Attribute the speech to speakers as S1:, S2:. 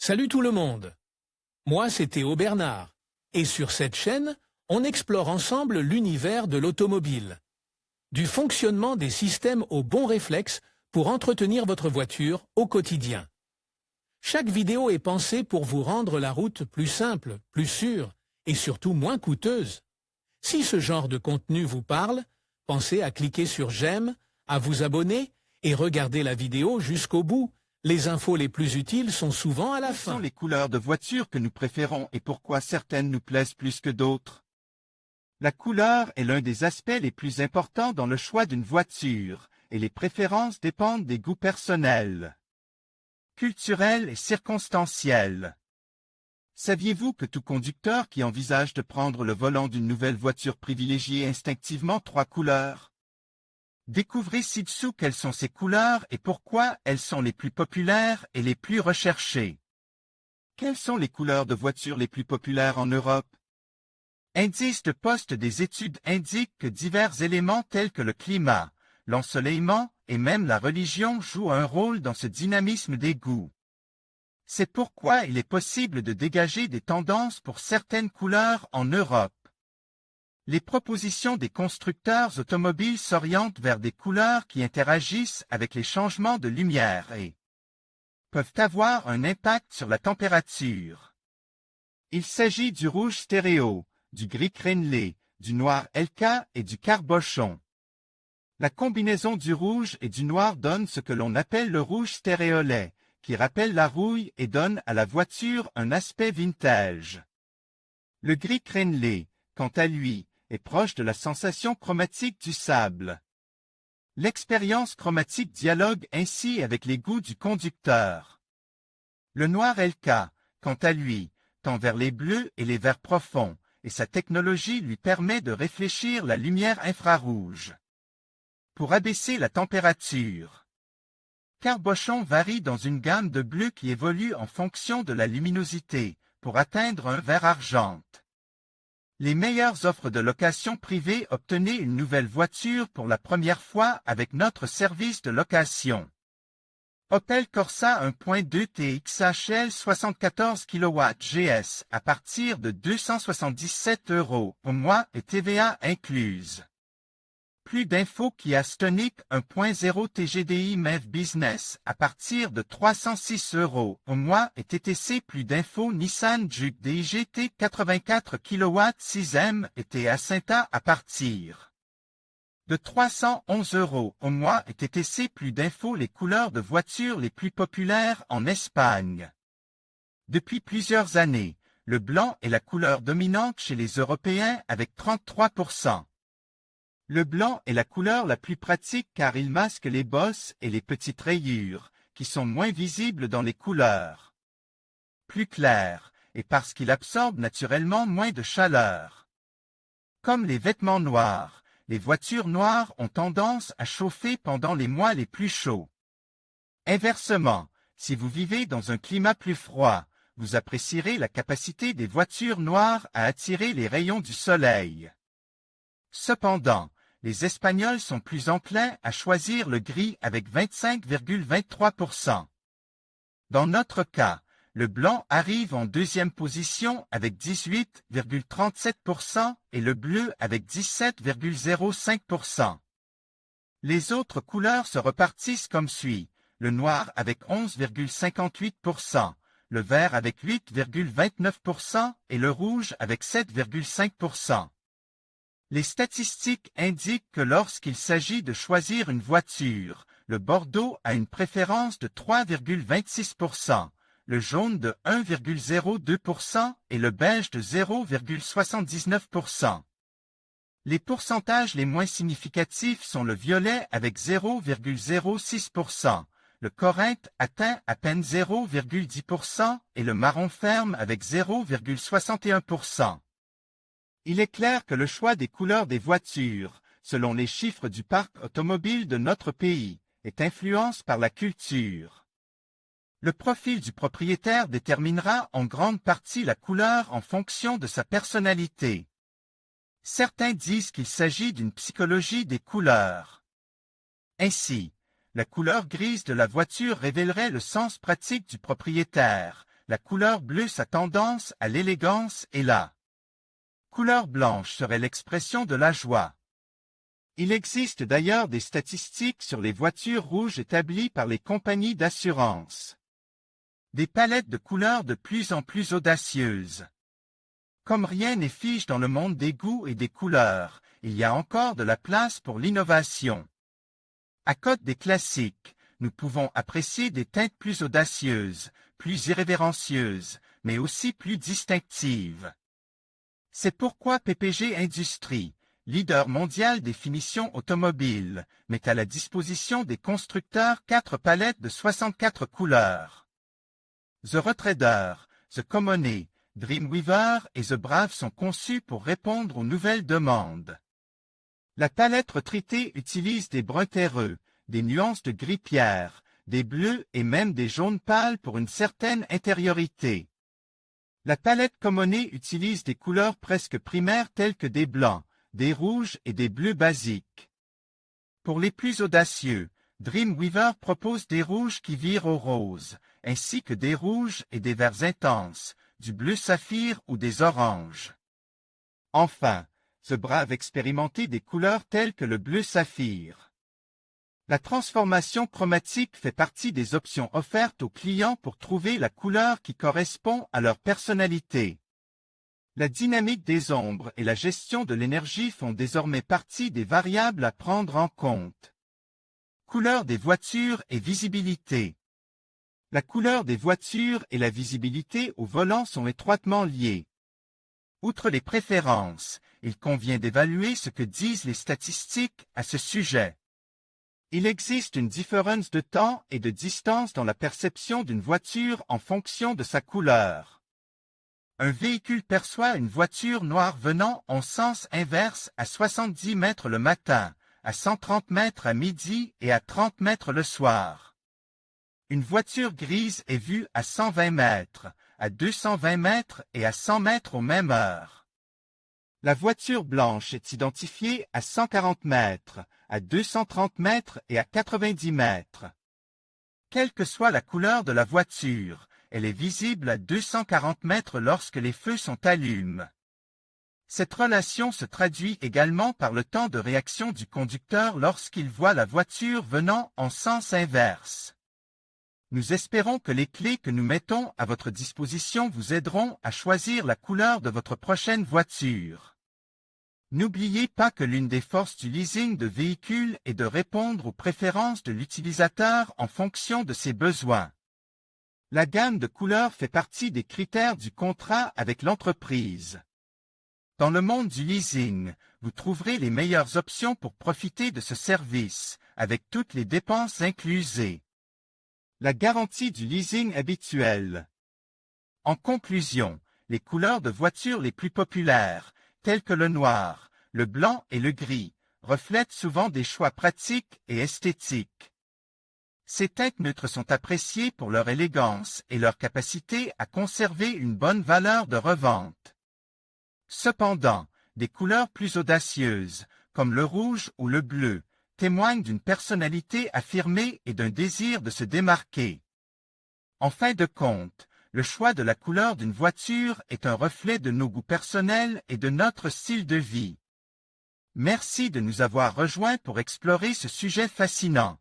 S1: Salut tout le monde. Moi, c'est Théo Bernard. Et sur cette chaîne, on explore ensemble l'univers de l'automobile. Du fonctionnement des systèmes aux bons réflexes pour entretenir votre voiture au quotidien. Chaque vidéo est pensée pour vous rendre la route plus simple, plus sûre et surtout moins coûteuse. Si ce genre de contenu vous parle, pensez à cliquer sur j'aime, à vous abonner et regarder la vidéo jusqu'au bout. Les infos les plus utiles sont souvent à la fin.
S2: Quelles sont les couleurs de voitures que nous préférons et pourquoi certaines nous plaisent plus que d'autres? La couleur est l'un des aspects les plus importants dans le choix d'une voiture, et les préférences dépendent des goûts personnels, culturels et circonstanciels. Saviez-vous que tout conducteur qui envisage de prendre le volant d'une nouvelle voiture privilégie instinctivement 3 couleurs? Découvrez ci-dessous quelles sont ces couleurs et pourquoi elles sont les plus populaires et les plus recherchées. Quelles sont les couleurs de voitures les plus populaires en Europe? Indice de poste des études indiquent que divers éléments tels que le climat, l'ensoleillement et même la religion jouent un rôle dans ce dynamisme des goûts. C'est pourquoi il est possible de dégager des tendances pour certaines couleurs en Europe. Les propositions des constructeurs automobiles s'orientent vers des couleurs qui interagissent avec les changements de lumière et peuvent avoir un impact sur la température. Il s'agit du rouge stéréo, du gris crénelé, du noir LK et du cabochon. La combinaison du rouge et du noir donne ce que l'on appelle le rouge stéréolais, qui rappelle la rouille et donne à la voiture un aspect vintage. Le gris crénelé, quant à lui, est proche de la sensation chromatique du sable. L'expérience chromatique dialogue ainsi avec les goûts du conducteur. Le noir LK, quant à lui, tend vers les bleus et les verts profonds, et sa technologie lui permet de réfléchir la lumière infrarouge pour abaisser la température. Cabochon varie dans une gamme de bleus qui évolue en fonction de la luminosité, pour atteindre un vert argente. Les meilleures offres de location privée. Obtenez une nouvelle voiture pour la première fois avec notre service de location. Opel Corsa 1.2 TXHL 74 kW GS à partir de 277 € au mois et TVA incluse. Plus d'infos Kia Stonic 1.0 TGDI MEV Business à partir de 306 € au mois et TTC. Plus d'infos Nissan Juke DIGT 84 kW 6M et T-Acinta à partir de 311 € au mois et TTC. Plus d'infos Les couleurs de voitures les plus populaires en Espagne. Depuis plusieurs années, le blanc est la couleur dominante chez les Européens avec 33%. Le blanc est la couleur la plus pratique car il masque les bosses et les petites rayures, qui sont moins visibles dans les couleurs plus claires, et parce qu'il absorbe naturellement moins de chaleur. Comme les vêtements noirs, les voitures noires ont tendance à chauffer pendant les mois les plus chauds. Inversement, si vous vivez dans un climat plus froid, vous apprécierez la capacité des voitures noires à attirer les rayons du soleil. Cependant, les Espagnols sont plus enclins à choisir le gris avec 25,23%. Dans notre cas, le blanc arrive en deuxième position avec 18,37% et le bleu avec 17,05%. Les autres couleurs se repartissent comme suit, le noir avec 11,58%, le vert avec 8,29% et le rouge avec 7,5%. Les statistiques indiquent que lorsqu'il s'agit de choisir une voiture, le bordeaux a une préférence de 3,26%, le jaune de 1,02% et le beige de 0,79%. Les pourcentages les moins significatifs sont le violet avec 0,06%, le corinthe atteint à peine 0,10% et le marron ferme avec 0,61%. Il est clair que le choix des couleurs des voitures, selon les chiffres du parc automobile de notre pays, est influencé par la culture. Le profil du propriétaire déterminera en grande partie la couleur en fonction de sa personnalité. Certains disent qu'il s'agit d'une psychologie des couleurs. Ainsi, la couleur grise de la voiture révélerait le sens pratique du propriétaire, la couleur bleue sa tendance à l'élégance et la couleur blanche serait l'expression de la joie. Il existe d'ailleurs des statistiques sur les voitures rouges établies par les compagnies d'assurance. Des palettes de couleurs de plus en plus audacieuses. Comme rien n'est fige dans le monde des goûts et des couleurs, il y a encore de la place pour l'innovation. À côté des classiques, nous pouvons apprécier des teintes plus audacieuses, plus irrévérencieuses, mais aussi plus distinctives. C'est pourquoi PPG Industries, leader mondial des finitions automobiles, met à la disposition des constructeurs 4 palettes de 64 couleurs. The Retrader, The Commoné, Dreamweaver et The Brave sont conçus pour répondre aux nouvelles demandes. La palette retraitée utilise des bruns terreux, des nuances de gris pierre, des bleus et même des jaunes pâles pour une certaine intériorité. La palette Commoné utilise des couleurs presque primaires telles que des blancs, des rouges et des bleus basiques. Pour les plus audacieux, Dreamweaver propose des rouges qui virent au rose, ainsi que des rouges et des verts intenses, du bleu saphir ou des oranges. Enfin, The Brave expérimenté des couleurs telles que le bleu saphir. La transformation chromatique fait partie des options offertes aux clients pour trouver la couleur qui correspond à leur personnalité. La dynamique des ombres et la gestion de l'énergie font désormais partie des variables à prendre en compte. Couleur des voitures et visibilité. La couleur des voitures et la visibilité au volant sont étroitement liées. Outre les préférences, il convient d'évaluer ce que disent les statistiques à ce sujet. Il existe une différence de temps et de distance dans la perception d'une voiture en fonction de sa couleur. Un véhicule perçoit une voiture noire venant en sens inverse à 70 mètres le matin, à 130 mètres à midi et à 30 mètres le soir. Une voiture grise est vue à 120 mètres, à 220 mètres et à 100 mètres aux mêmes heures. La voiture blanche est identifiée à 140 mètres, à 230 mètres et à 90 mètres. Quelle que soit la couleur de la voiture, elle est visible à 240 mètres lorsque les feux sont allumés. Cette relation se traduit également par le temps de réaction du conducteur lorsqu'il voit la voiture venant en sens inverse. Nous espérons que les clés que nous mettons à votre disposition vous aideront à choisir la couleur de votre prochaine voiture. N'oubliez pas que l'une des forces du leasing de véhicules est de répondre aux préférences de l'utilisateur en fonction de ses besoins. La gamme de couleurs fait partie des critères du contrat avec l'entreprise. Dans le monde du leasing, vous trouverez les meilleures options pour profiter de ce service, avec toutes les dépenses inclusées. La garantie du leasing habituel. En conclusion, les couleurs de voitures les plus populaires, tels que le noir, le blanc et le gris, reflètent souvent des choix pratiques et esthétiques. Ces teintes neutres sont appréciées pour leur élégance et leur capacité à conserver une bonne valeur de revente. Cependant, des couleurs plus audacieuses, comme le rouge ou le bleu, témoignent d'une personnalité affirmée et d'un désir de se démarquer. En fin de compte, le choix de la couleur d'une voiture est un reflet de nos goûts personnels et de notre style de vie. Merci de nous avoir rejoints pour explorer ce sujet fascinant.